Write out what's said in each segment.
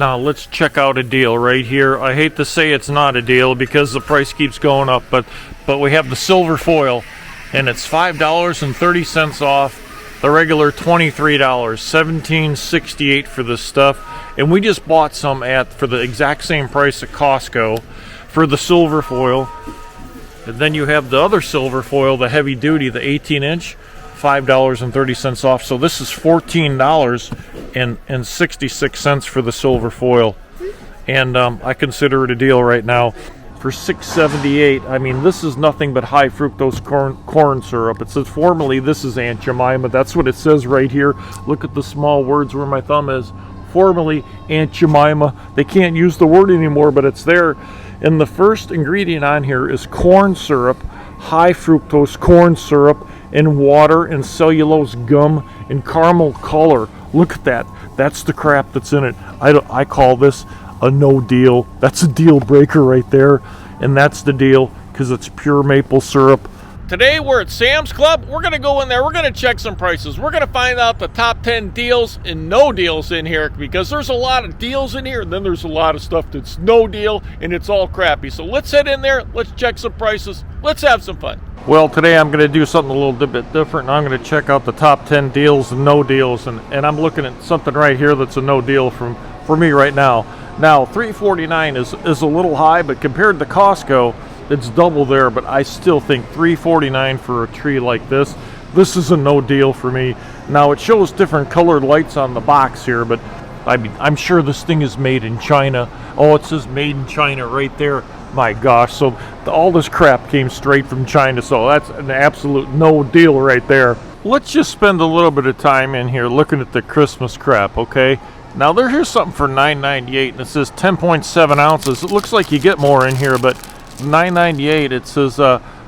Now let's check out a deal right here. I hate to say it's not a deal because the price keeps going up, but we have the silver foil, and it's $5.30 off the regular $23, $17.68 for this stuff. And we just bought some for the exact same price at Costco for the silver foil. And then you have the other silver foil, the heavy duty, the 18-inch, $5.30 off. So this is $14.66 for the silver foil, and I consider it a deal right now for $6.78. I mean, this is nothing but high fructose corn syrup. It says formerly this is Aunt Jemima. That's what it says right here. Look at the small words where my thumb is. Formerly Aunt Jemima. They can't use the word anymore, but it's there. And the first ingredient on here is corn syrup, high fructose corn syrup, and water and cellulose gum and caramel color. Look at that. That's the crap that's in it. I call this a no deal. That's a deal breaker right there. And that's the deal because it's pure maple syrup. Today we're at Sam's Club. We're going to go in there. We're going to check some prices. We're going to find out the top 10 deals and no deals in here, because there's a lot of deals in here, and then there's a lot of stuff that's no deal and it's all crappy. So let's head in there. Let's check some prices. Let's have some fun. Well, today I'm going to do something a little bit different. I'm going to check out the top 10 deals and no deals, and I'm looking at something right here that's a no deal for me right now. Now, $3.49 is a little high, but compared to Costco, it's double there, but I still think $3.49 for a tree like this is a no deal for me. Now, it shows different colored lights on the box here, but I mean, I'm sure this thing is made in China. Oh, it says made in China right there. My gosh, so all this crap came straight from China, so that's an absolute no deal right there. Let's just spend a little bit of time in here looking at the Christmas crap, okay? Now, here's something for $9.98, and it says 10.7 ounces. It looks like you get more in here, but $9.98, it says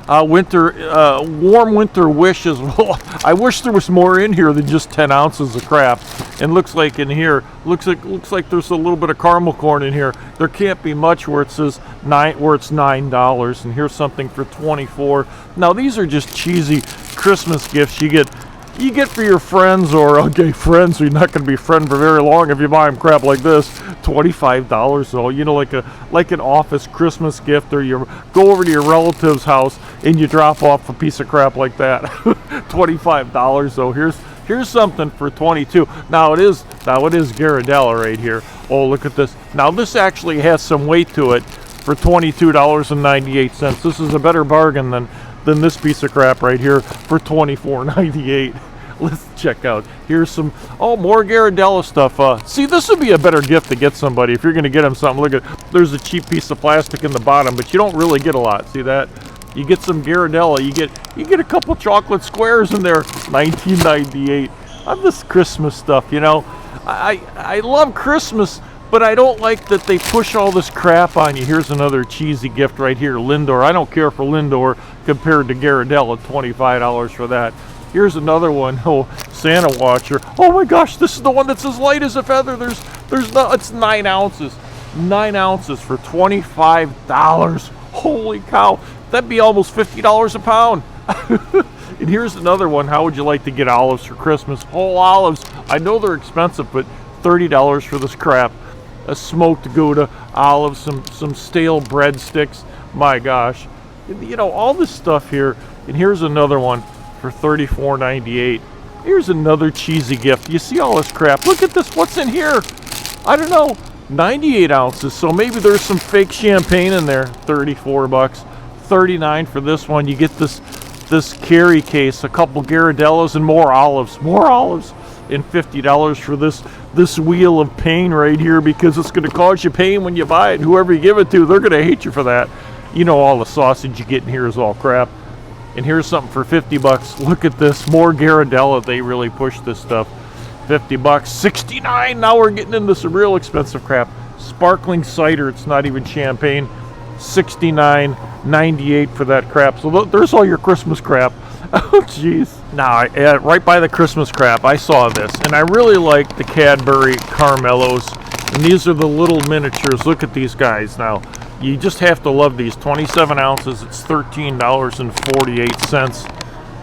warm winter wishes. Well, I wish there was more in here than just 10 ounces of crap. And looks like in here, looks like there's a little bit of caramel corn in here. There can't be much where it says where it's $9. And here's something for $24. Now, these are just cheesy Christmas gifts you get for your friends, or okay, friends who you're not going to be friend for very long if you buy them crap like this. $25, so you know, like an office Christmas gift, or you go over to your relative's house and you drop off a piece of crap like that. $25. So here's something for $22. Now it is Ghirardelli right here. Oh, look at this. Now this actually has some weight to it for $22.98. This is a better bargain than this piece of crap right here for $24.98. Let's check out. Here's some more Ghirardelli stuff. See, this would be a better gift to get somebody if you're going to get them something. Look at, there's a cheap piece of plastic in the bottom, but you don't really get a lot. See that? You get some Ghirardelli. You get a couple chocolate squares in there. $19.98. On this Christmas stuff, you know, I love Christmas, but I don't like that they push all this crap on you. Here's another cheesy gift right here, Lindor. I don't care for Lindor compared to Ghirardelli, $25 for that. Here's another one, Santa watcher. Oh my gosh, this is the one that's as light as a feather. It's 9 ounces. 9 ounces for $25. Holy cow, that'd be almost $50 a pound. And here's another one. How would you like to get olives for Christmas? Whole olives. I know they're expensive, but $30 for this crap. A smoked Gouda, olives, some stale breadsticks. My gosh, you know, all this stuff here. And here's another one for $34.98. Here's another cheesy gift. You see all this crap? Look at this. What's in here? I don't know. 98 ounces. So maybe there's some fake champagne in there. $34. $39 for this one. You get this carry case, a couple Ghirardellis, and more olives. More olives. And $50 for this wheel of pain right here, because it's going to cause you pain when you buy it. Whoever you give it to, they're going to hate you for that. You know, all the sausage you get in here is all crap. And here's something for $50. Look at this, more Ghirardelli. They really push this stuff. $50, $69. Now we're getting into some real expensive crap. Sparkling cider. It's not even champagne. $69.98 for that crap. So there's all your Christmas crap. Oh, jeez. Now, right by the Christmas crap, I saw this, and I really like the Cadbury Caramellos. And these are the little miniatures. Look at these guys now. You just have to love these. 27 ounces. It's $13.48.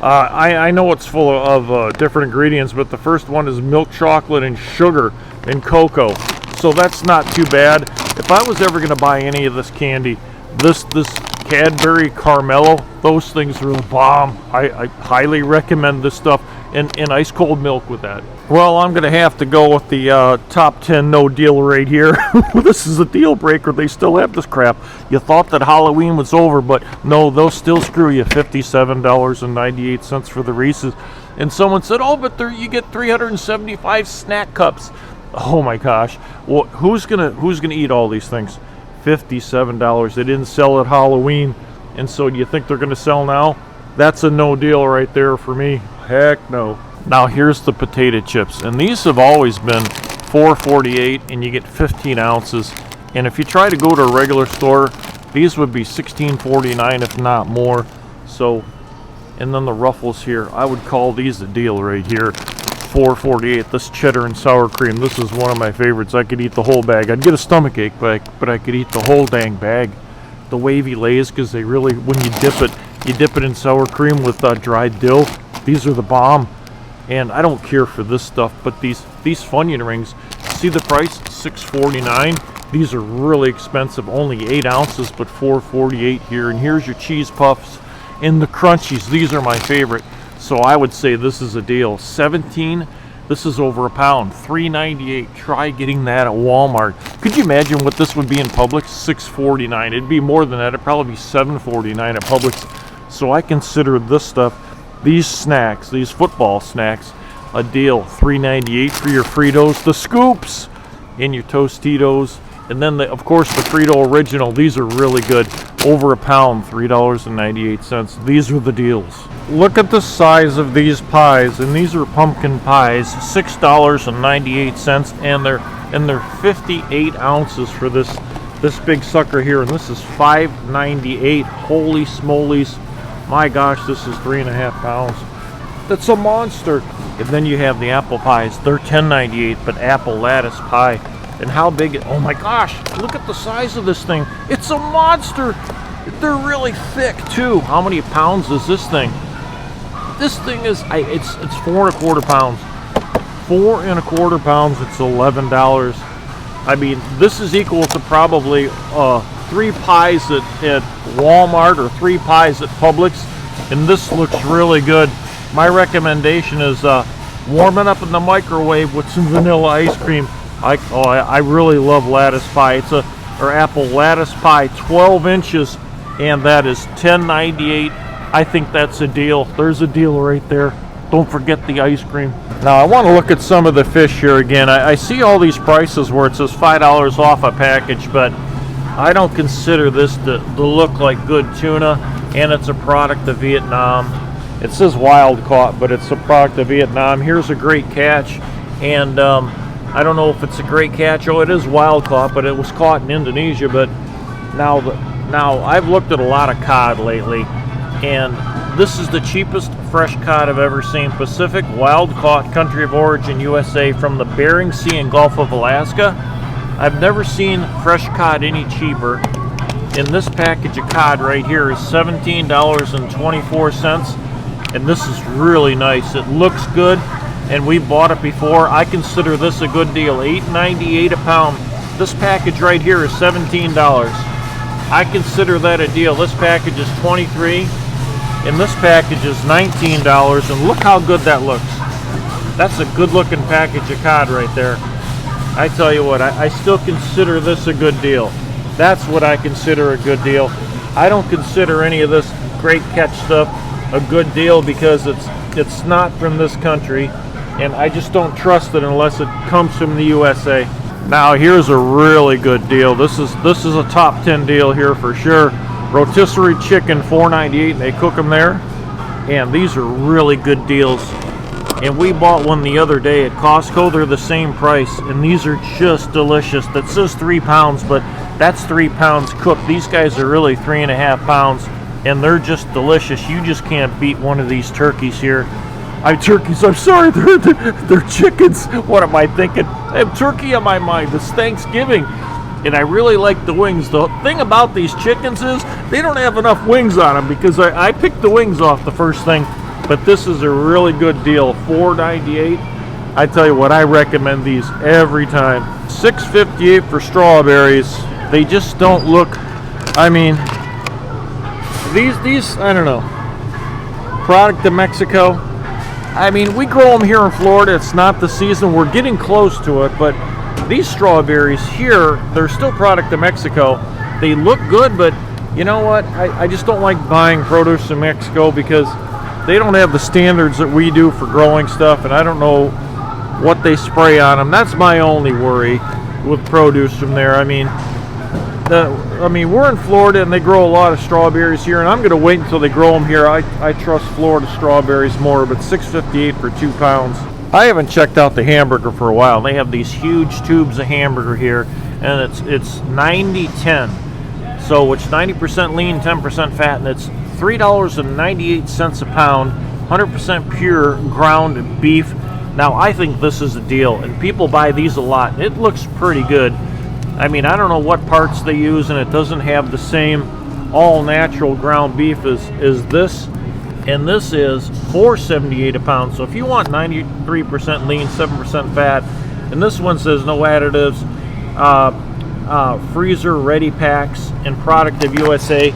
I know it's full of different ingredients, but the first one is milk chocolate and sugar and cocoa. So that's not too bad. If I was ever going to buy any of this candy, this Cadbury Caramello, those things are the bomb. I highly recommend this stuff, and ice cold milk with that. Well, I'm going to have to go with the top 10 no deal right here. This is a deal breaker. They still have this crap. You thought that Halloween was over, but no, they'll still screw you. $57.98 for the Reese's. And someone said, oh, but you get 375 snack cups. Oh my gosh. Well, who's gonna eat all these things? $57. They didn't sell at Halloween. And so do you think they're going to sell now? That's a no deal right there for me. Heck no. Now here's the potato chips, and these have always been $4.48, and you get 15 ounces. And if you try to go to a regular store, these would be $16.49 if not more. So, and then the Ruffles here, I would call these a deal right here. $4.48. This cheddar and sour cream, this is one of my favorites. I could eat the whole bag. I'd get a stomach ache, but I could eat the whole dang bag. The wavy Lays, because they really, when you dip it in sour cream with dried dill. These are the bomb. And I don't care for this stuff, but these Funyun rings, see the price? $6.49. These are really expensive, only 8 ounces, but $4.48 here. And here's your cheese puffs and the crunchies. These are my favorite. So I would say this is a deal. 17, this is over a pound, $3.98. Try getting that at Walmart. Could you imagine what this would be in Publix? $6.49. It'd be more than that. It'd probably be $7.49 at Publix. So I consider this stuff, these snacks, these football snacks, a deal. $3.98 for your Fritos, the scoops, and your Tostitos. And then, of course, the Frito Original. These are really good. Over a pound, $3.98. These are the deals. Look at the size of these pies, and these are pumpkin pies, $6.98, and they're 58 ounces for this big sucker here, and this is $5.98. Holy smolies! My gosh, this is 3.5 pounds. That's a monster. And then you have the apple pies. They're $10.98, but apple lattice pie. And how big it, oh my gosh, look at the size of this thing. It's a monster. They're really thick too. How many pounds is this thing? This thing is, it's 4.25 pounds. 4.25 pounds, it's $11. I mean, this is equal to probably 3 pies at Walmart or 3 pies at Publix. And this looks really good. My recommendation is warm it up in the microwave with some vanilla ice cream. I really love lattice pie. Or apple lattice pie, 12 inches, and that is $10.98. I think that's a deal. There's a deal right there. Don't forget the ice cream. Now I want to look at some of the fish here again. I see all these prices where it says $5 off a package, but I don't consider this to look like good tuna, and it's a product of Vietnam. It says wild caught, but it's a product of Vietnam. Here's a great catch, and I don't know if it's a great catch. Oh, it is wild caught, but it was caught in Indonesia. But now I've looked at a lot of cod lately, and this is the cheapest fresh cod I've ever seen. Pacific wild caught, country of origin USA, from the Bering Sea and Gulf of Alaska. I've never seen fresh cod any cheaper. And this package of cod right here is $17.24, and this is really nice. It looks good, and we bought it before. I consider this a good deal. $8.98 a pound. This package right here is $17. I consider that a deal. This package is $23, and this package is $19, and look how good that looks. That's a good looking package of cod right there. I tell you what, I still consider this a good deal. That's what I consider a good deal. I don't consider any of this great catch stuff a good deal because it's not from this country, and I just don't trust it unless it comes from the USA. Now here's a really good deal. This is a top 10 deal here for sure. Rotisserie chicken, $4.98, and they cook them there. And these are really good deals. And we bought one the other day at Costco. They're the same price, and these are just delicious. That says 3 pounds, but that's 3 pounds cooked. These guys are really 3.5 pounds, and they're just delicious. You just can't beat one of these turkeys here. I'm sorry, they're chickens. What am I thinking? I have turkey on my mind. It's Thanksgiving, and I really like the wings. The thing about these chickens is they don't have enough wings on them because I picked the wings off the first thing. But this is a really good deal. $4.98. I tell you what, I recommend these every time. $6.58 for strawberries. They just don't look, I mean, these I don't know. Product of Mexico. I mean, we grow them here in Florida. It's not the season. We're getting close to it, but these strawberries here, they're still product of Mexico. They look good, but you know what? I just don't like buying produce in Mexico because they don't have the standards that we do for growing stuff, and I don't know what they spray on them. That's my only worry with produce from there. I mean, we're in Florida and they grow a lot of strawberries here, and I'm going to wait until they grow them here. I trust Florida strawberries more, but $6.58 for 2 pounds. I haven't checked out the hamburger for a while. They have these huge tubes of hamburger here, and it's 90-10. So it's 90% lean, 10% fat, and it's $3.98 a pound, 100% pure ground beef. Now, I think this is a deal, and people buy these a lot. It looks pretty good. I mean, I don't know what parts they use, and it doesn't have the same all-natural ground beef as this. And this is $4.78 a pound. So if you want 93% lean, 7% fat, and this one says no additives, freezer ready packs, and product of USA,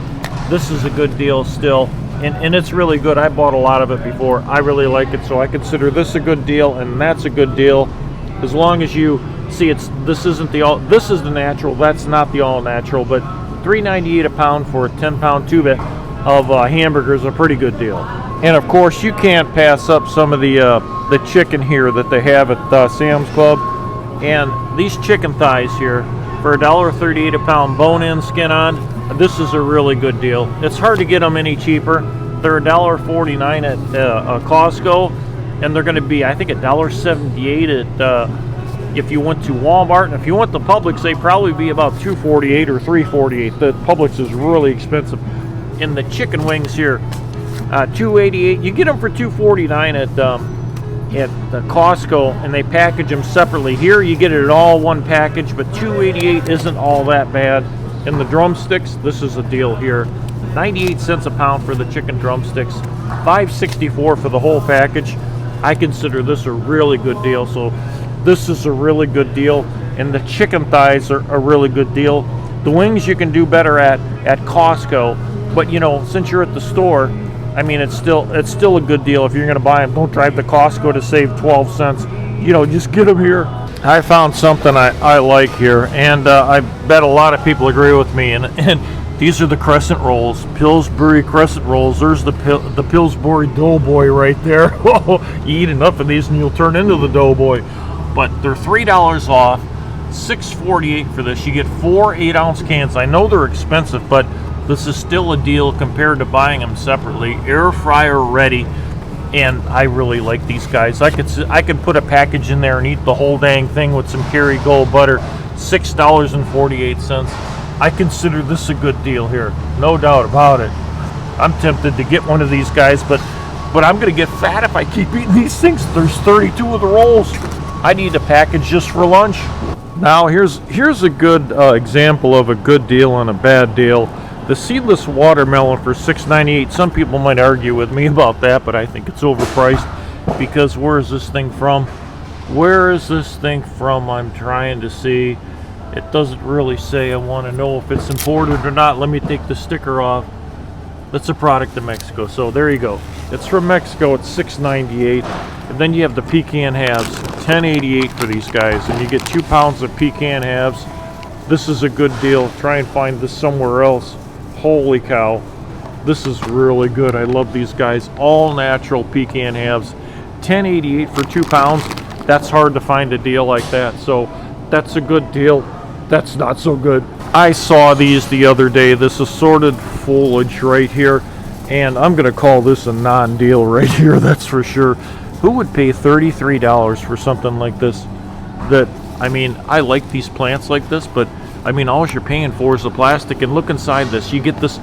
this is a good deal still. And it's really good. I bought a lot of it before. I really like it, so I consider this a good deal, and that's a good deal. As long as you see, this isn't the all. This is the natural. That's not the all natural. But $3.98 a pound for a 10-pound tube of hamburgers, a pretty good deal. And of course, you can't pass up some of the chicken here that they have at Sam's Club. And these chicken thighs here for $1.38 a pound, bone-in, skin-on. This is a really good deal. It's hard to get them any cheaper. They're $1.49 at Costco, and they're going to be, I think, $1.78 at if you went to Walmart. And if you went to Publix, they'd probably be about $2.48 or $3.48. The Publix is really expensive. And the chicken wings here, $2.88. You get them for $2.49 at the Costco, and they package them separately. Here, you get it in all one package, but $2.88 isn't all that bad. And the drumsticks, this is a deal here. 98 cents a pound for the chicken drumsticks, $5.64 for the whole package. I consider this a really good deal. So this is a really good deal, and the chicken thighs are a really good deal. The wings you can do better at Costco, but you know, since you're at the store, I mean, it's still a good deal. If you're going to buy them, don't drive to Costco to save 12 cents. You know, just get them here. I found something I like here, and I bet a lot of people agree with me. And these are the crescent rolls, Pillsbury crescent rolls. There's the Pillsbury Doughboy right there. You eat enough of these and you'll turn into the Doughboy. But they're $3 off, $6.48 for this. You get 4 8-ounce cans. I know they're expensive, but this is still a deal compared to buying them separately. Air fryer ready. And I really like these guys. I could put a package in there and eat the whole dang thing with some Kerrygold butter. $6.48. I consider this a good deal here, no doubt about it. I'm tempted to get one of these guys, but I'm gonna get fat if I keep eating these things. There's 32 of the rolls. I need a package just for lunch. Now here's a good example of a good deal and a bad deal. The seedless watermelon for $6.98. Some people might argue with me about that, but I think it's overpriced because where is this thing from? Where is this thing from? I'm trying to see. It doesn't really say. I want to know if it's imported or not. Let me take the sticker off. That's a product of Mexico. So there you go. It's from Mexico. It's $6.98. And then you have the pecan halves, $10.88 for these guys. And you get 2 pounds of pecan halves. This is a good deal. Try and find this somewhere else. Holy cow, this is really good. I love these guys. All natural pecan halves, $10.88 for 2 pounds. That's hard to find a deal like that. So that's a good deal. That's not so good. I saw these the other day, this assorted foliage right here, and I'm gonna call this a non-deal right here, that's for sure. Who would pay $33 for something like this? That, I mean, I like these plants like this, but I mean, all you're paying for is the plastic. And look inside this. You get this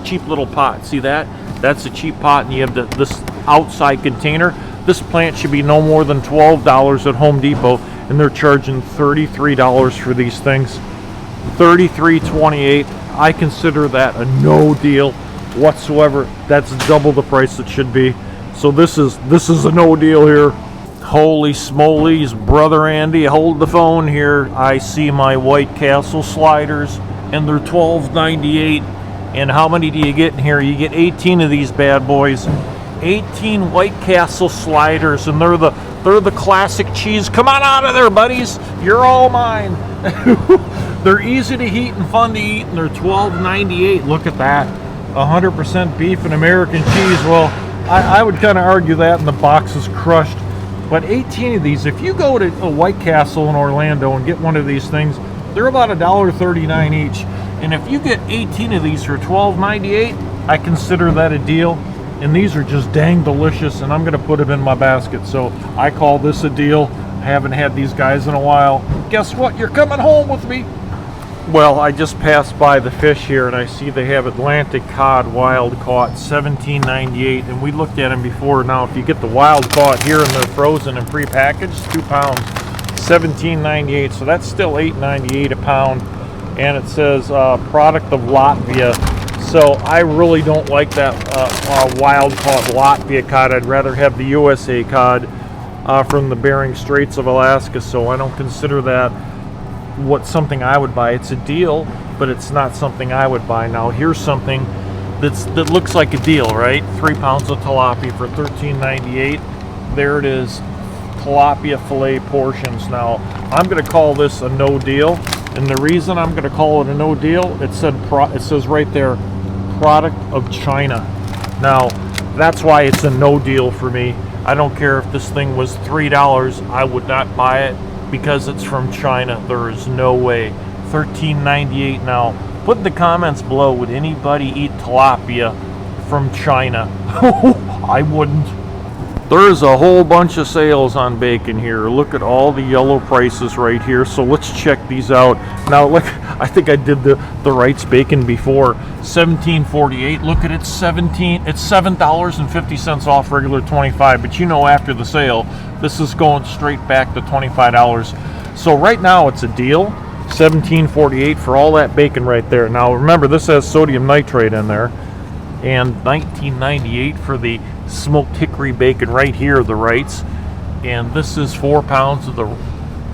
cheap little pot. See that? That's a cheap pot, and you have this outside container. This plant should be no more than $12 at Home Depot, and they're charging $33 for these things. $33.28. I consider that a no deal whatsoever. That's double the price it should be. So this is a no deal here. Holy smolies, Brother Andy, hold the phone here. I see my White Castle sliders, and they're $12.98. And how many do you get in here? You get 18 of these bad boys. 18 White Castle sliders, and they're the classic cheese. Come on out of there, buddies. You're all mine. They're easy to heat and fun to eat, and they're $12.98. Look at that. 100% beef and American cheese. Well, I would kind of argue that, and the box is crushed. But 18 of these, if you go to a White Castle in Orlando and get one of these things, they're about $1.39 each. And if you get 18 of these for $12.98, I consider that a deal. And these are just dang delicious, and I'm going to put them in my basket. So I call this a deal. I haven't had these guys in a while. Guess what? You're coming home with me. Well, I just passed by the fish here, and I see they have Atlantic cod wild caught, $17.98, and we looked at them before. Now, if you get the wild caught here and they're frozen and pre-packaged, 2 pounds, $17.98. So that's still $8.98 a pound, and it says product of Latvia. So I really don't like that wild caught Latvia cod. I'd rather have the USA cod from the Bering Straits of Alaska. So I don't consider that something I would buy. It's a deal, but it's not something I would buy. Now here's something that looks like a deal, right? 3 pounds of tilapia for $13.98. There it is, tilapia fillet portions. Now I'm going to call this a no deal, and the reason I'm going to call it a no deal, it says right there, product of China. Now that's why it's a no deal for me. I don't care if this thing was $3, I would not buy it. Because it's from China. There is no way. $13.98 now. Put in the comments below, would anybody eat tilapia from China? I wouldn't. There's a whole bunch of sales on bacon here. Look at all the yellow prices right here. So let's check these out. Now, look, I think I did the Wright's bacon before. $17.48. Look at it, it's $7.50 off regular $25. But you know, after the sale, this is going straight back to $25. So right now it's a deal. $17.48 for all that bacon right there. Now remember, this has sodium nitrate in there. And $19.98 for the smoked hickory bacon right here, the Wrights. And this is 4 pounds of the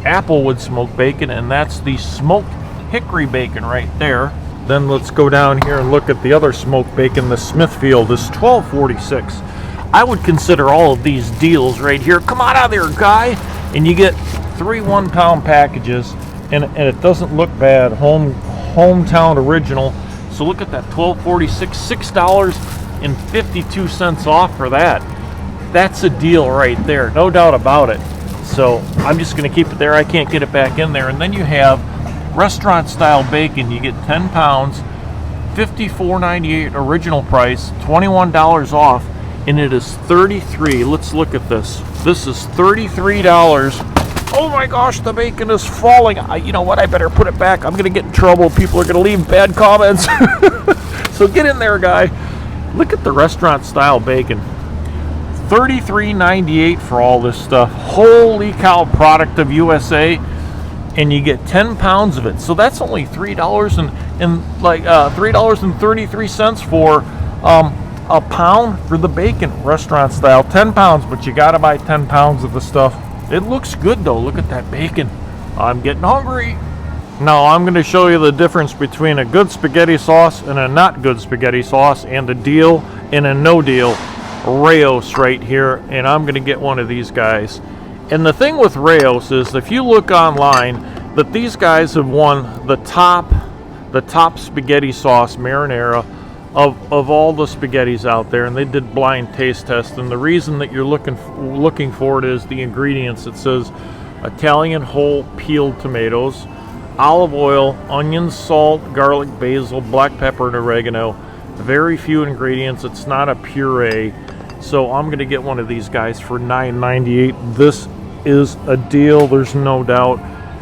applewood smoked bacon, and that's the smoked hickory bacon right there. Then let's go down here and look at the other smoked bacon. The Smithfield is $12.46. I would consider all of these deals right here. Come on out there, guy. And you get 3 1-pound packages, and it doesn't look bad. Hometown original. So look at that, $12.46, $6.52 off for that. That's a deal right there, no doubt about it. So I'm just going to keep it there. I can't get it back in there. And then you have restaurant style bacon. You get 10 pounds, $54.98 original price, $21 off, and it is $33. Let's look at this. This is $33. Oh my gosh, the bacon is falling. You know what? I better put it back. I'm going to get in trouble. People are going to leave bad comments. So get in there, guy. Look at the restaurant style bacon. $33.98 for all this stuff. Holy cow, product of USA. And you get 10 pounds of it. So that's only $3.33 for a pound for the bacon, restaurant style. 10 pounds, but you got to buy 10 pounds of the stuff. It looks good though. Look at that bacon. I'm getting hungry. Now I'm going to show you the difference between a good spaghetti sauce and a not good spaghetti sauce, and a deal and a no deal. Rayos right here, and I'm going to get one of these guys. And the thing with Rayos is, if you look online, that these guys have won the top spaghetti sauce marinara of all the spaghettis out there, and they did blind taste test. And the reason that you're looking for it is the ingredients. It says Italian whole peeled tomatoes, olive oil, onions, salt, garlic, basil, black pepper, and oregano. Very few ingredients. It's not a puree. So I'm going to get one of these guys for $9.98. This is a deal, there's no doubt.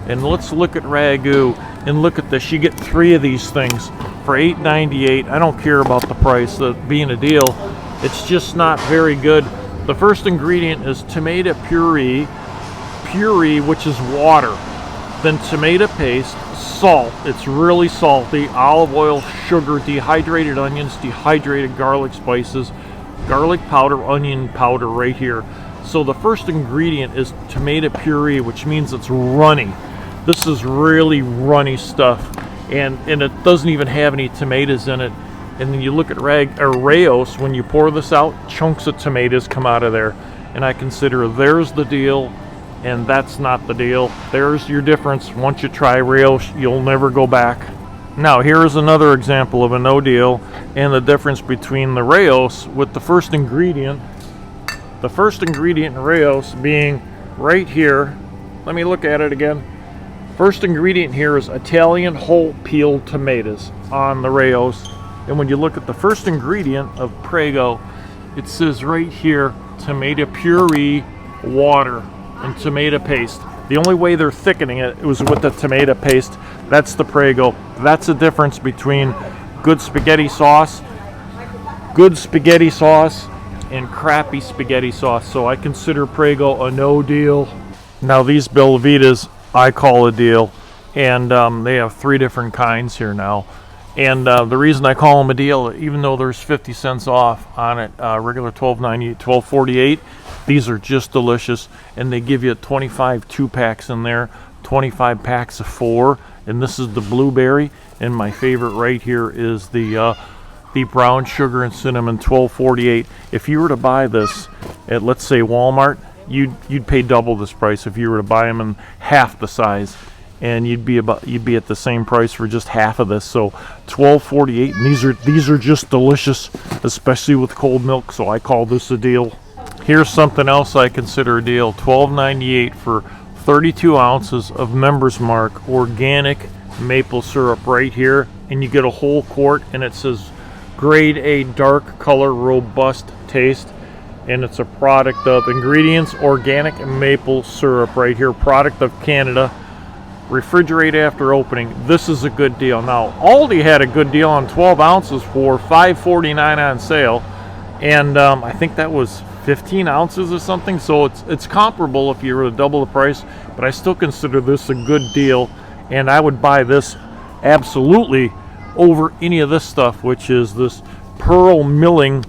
And let's look at Ragu, and look at this. You get 3 of these things for $8.98. I don't care about the price, being a deal. It's just not very good. The first ingredient is tomato puree, which is water. Then tomato paste, salt, it's really salty, olive oil, sugar, dehydrated onions, dehydrated garlic spices, garlic powder, onion powder right here. So the first ingredient is tomato puree, which means it's runny. This is really runny stuff, and it doesn't even have any tomatoes in it. And then you look at Rao's, when you pour this out, chunks of tomatoes come out of there. And I consider there's the deal, and that's not the deal. There's your difference. Once you try Rao's, you'll never go back. Now here's another example of a no deal, and the difference between the Rao's with the first ingredient. The first ingredient in Rao's being right here. Let me look at it again. First ingredient here is Italian whole peeled tomatoes on the Rao's. And when you look at the first ingredient of Prego, it says right here, tomato puree, water, and tomato paste. The only way they're thickening it was with the tomato paste. That's the Prego. That's the difference between good spaghetti sauce and crappy spaghetti sauce. So I consider Prego a no deal. Now these Belvitas I call a deal, and they have 3 different kinds here now. And the reason I call them a deal, even though there's 50 cents off on it, regular $12.98, $12.48, these are just delicious. And they give you 25 2-packs in there, 25 packs of 4. And this is the blueberry. And my favorite right here is the brown sugar and cinnamon, $12.48. If you were to buy this at, let's say, Walmart, you'd pay double this price if you were to buy them in half the size. And you'd be at the same price for just half of this. So $12.48, and these are just delicious, especially with cold milk. So I call this a deal. Here's something else I consider a deal: $12.98 for 32 ounces of Member's Mark organic maple syrup right here, and you get a whole quart, and it says grade A dark color robust taste, and it's a product of ingredients organic maple syrup right here, product of Canada. Refrigerate after opening. This is a good deal. Now Aldi had a good deal on 12 ounces for $5.49 on sale, and I think that was 15 ounces or something. So it's comparable if you were to double the price, but I still consider this a good deal, and I would buy this absolutely over any of this stuff, which is this Pearl Milling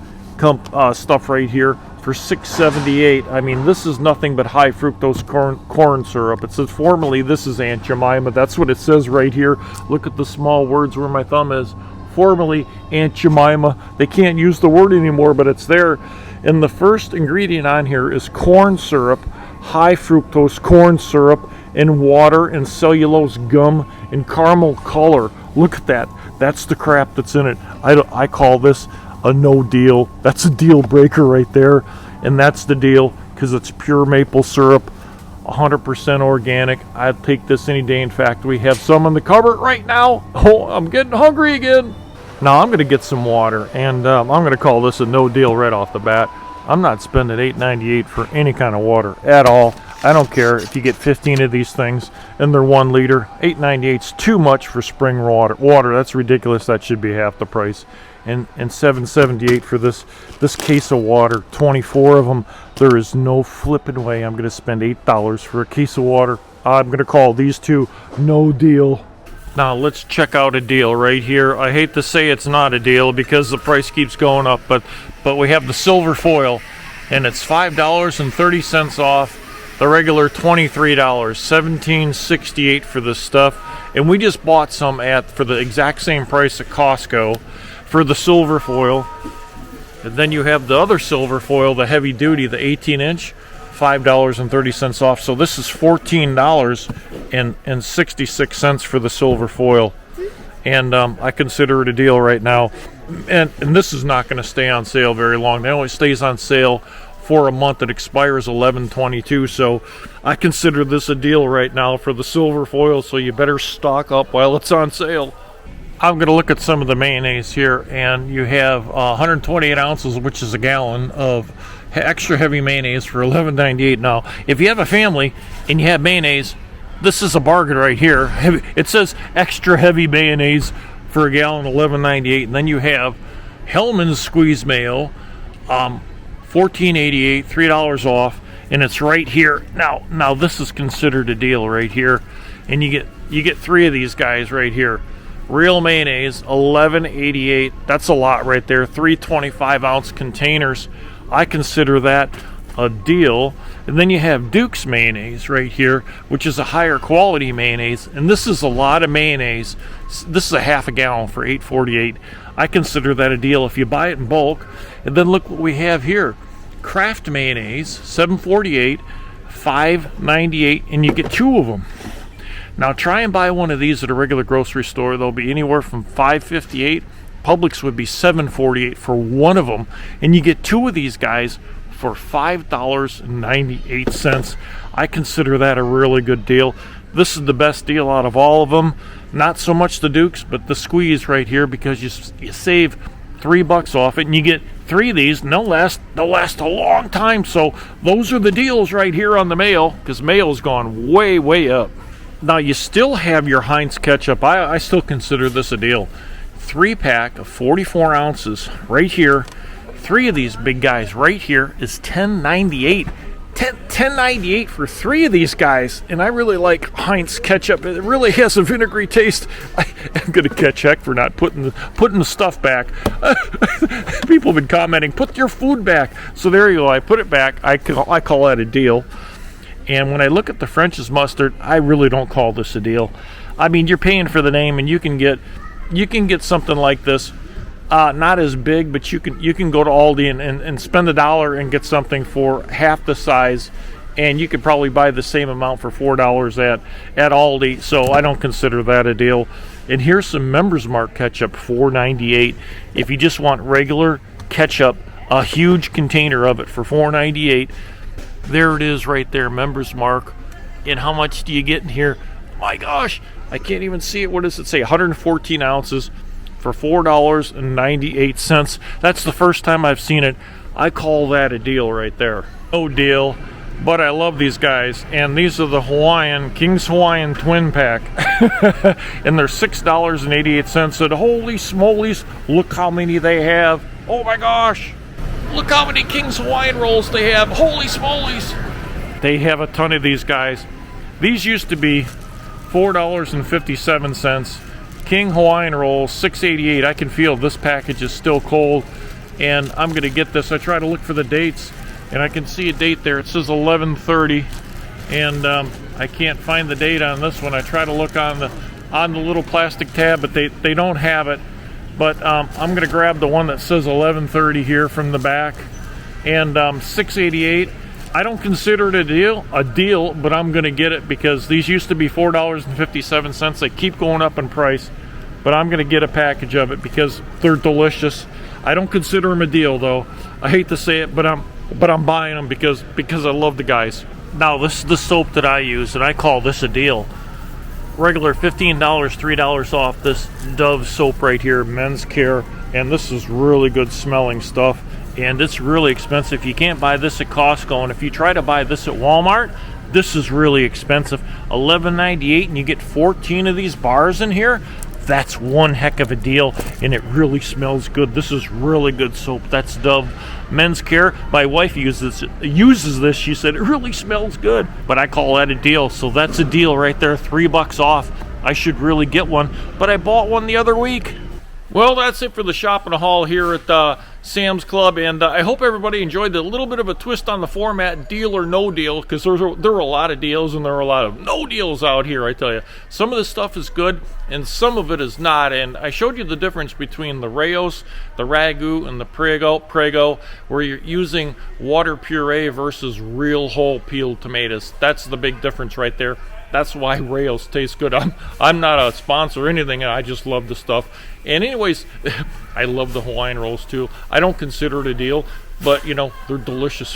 stuff right here for $6.78. I mean, this is nothing but high fructose corn syrup. It says formerly this is Aunt Jemima. That's what it says right here. Look at the small words where my thumb is. Formerly Aunt Jemima. They can't use the word anymore, but it's there. And the first ingredient on here is corn syrup, high fructose corn syrup, and water and cellulose gum and caramel color. Look at that. That's the crap that's in it. I call this a no deal. That's a deal breaker right there, and that's the deal because it's pure maple syrup, 100% organic. I'd take this any day. In fact, we have some in the cupboard right now. Oh, I'm getting hungry again. Now I'm going to get some water, and I'm going to call this a no deal right off the bat. I'm not spending $8.98 for any kind of water at all. I don't care if you get 15 of these things and they're 1 liter. $8.98's too much for spring water. That's ridiculous. That should be half the price. And $7.78 for this case of water, 24 of them. There is no flipping way I'm going to spend $8 for a case of water. I'm going to call these two no deal. Now let's check out a deal right here. I hate to say it's not a deal because the price keeps going up, but we have the silver foil, and it's $5.30 off the regular $23, $17.68 for this stuff. And we just bought some for the exact same price at Costco for the silver foil. And then you have the other silver foil, the heavy duty, the 18-inch, $5.30 off. So this is $14.66 for the silver foil. And I consider it a deal right now. And this is not going to stay on sale very long. It only stays on sale for a month. It expires 11/22. So I consider this a deal right now for the silver foil. So you better stock up while it's on sale. I'm going to look at some of the mayonnaise here, and you have 128 ounces, which is a gallon of extra heavy mayonnaise for $11.98. Now, if you have a family and you have mayonnaise, this is a bargain right here. It says extra heavy mayonnaise for a gallon, $11.98, and then you have Hellmann's squeeze mayo, $14.88, $3 off, and it's right here. Now this is considered a deal right here, and you get 3 of these guys right here. Real mayonnaise, $11.88. That's a lot right there. 3 25-ounce containers. I consider that a deal. And then you have Duke's mayonnaise right here, which is a higher quality mayonnaise, and this is a lot of mayonnaise. This is a half a gallon for $8.48. I consider that a deal if you buy it in bulk. And then look what we have here. Kraft mayonnaise, $7.48, $5.98, and you get 2 of them. Now try and buy one of these at a regular grocery store. They'll be anywhere from $5.58. Publix would be $7.48 for one of them, and you get 2 of these guys for $5.98. I consider that a really good deal. This is the best deal out of all of them. Not so much the Dukes, but the Squeeze right here, because you save $3 off it, and you get 3 of these, and they'll last a long time. So those are the deals right here on the mayo, because mayo's gone way up. Now you still have your Heinz ketchup. I still consider this a deal. 3-pack of 44 ounces right here. 3 of these big guys right here is $10.98. $10.98 for 3 of these guys. And I really like Heinz ketchup. It really has a vinegary taste. I'm going to catch heck for not putting the stuff back. People have been commenting, put your food back. So there you go. I put it back. I call that a deal. And when I look at the French's mustard, I really don't call this a deal. I mean, you're paying for the name, and you can get something like this. Not as big, but you can go to Aldi and spend $1 and get something for half the size, and you could probably buy the same amount for $4 at Aldi. So I don't consider that a deal. And here's some Members Mark ketchup, $4.98. If you just want regular ketchup, a huge container of it for $4.98. There it is right there, Members Mark. And how much do you get in here? My gosh, I can't even see it. What does it say? 114 ounces for $4.98. That's the first time I've seen it. I call that a deal right there. No deal, but I love these guys. And these are the King's Hawaiian Twin Pack. And they're $6.88. And holy smolies, look how many they have. Oh my gosh. Look how many King's Hawaiian rolls they have. Holy smolies. They have a ton of these guys. These used to be $4.57. King Hawaiian rolls, $6.88. I can feel this package is still cold, and I'm going to get this. I try to look for the dates, and I can see a date there. It says 11/30, and I can't find the date on this one. I try to look on the little plastic tab, but they don't have it. But I'm going to grab the one that says 11/30 here from the back, and $6.88. I don't consider it a deal, but I'm going to get it because these used to be $4.57. They keep going up in price, but I'm going to get a package of it because they're delicious. I don't consider them a deal, though. I hate to say it, but I'm buying them because I love the guys. Now, this is the soap that I use, and I call this a deal. Regular $15, $3 off this Dove soap right here, Men's Care, and this is really good smelling stuff. And it's really expensive. You can't buy this at Costco, and if you try to buy this at Walmart, this is really expensive. $11.98, and you get 14 of these bars in here. That's one heck of a deal, and it really smells good. This is really good soap. That's Dove Men's Care. My wife uses this. She said it really smells good, but I call that a deal. So that's a deal right there, $3 off. I should really get one, but I bought one the other week. Well, that's it for the shopping haul here at Sam's Club, and I hope everybody enjoyed the little bit of a twist on the format, deal or no deal, because there are a lot of deals and there are a lot of no deals out here, I tell you. Some of this stuff is good and some of it is not, and I showed you the difference between the Rayos, the Ragu, and the Prego, where you're using water puree versus real whole peeled tomatoes. That's the big difference right there. That's why Rayos tastes good. I'm not a sponsor or anything. I just love the stuff. And anyways, I love the Hawaiian rolls too. I don't consider it a deal, but you know, they're delicious.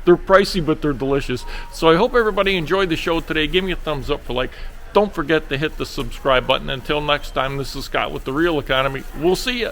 They're pricey, but they're delicious. So I hope everybody enjoyed the show today. Give me a thumbs up for like. Don't forget to hit the subscribe button. Until next time, this is Scott with The Real Economy. We'll see you.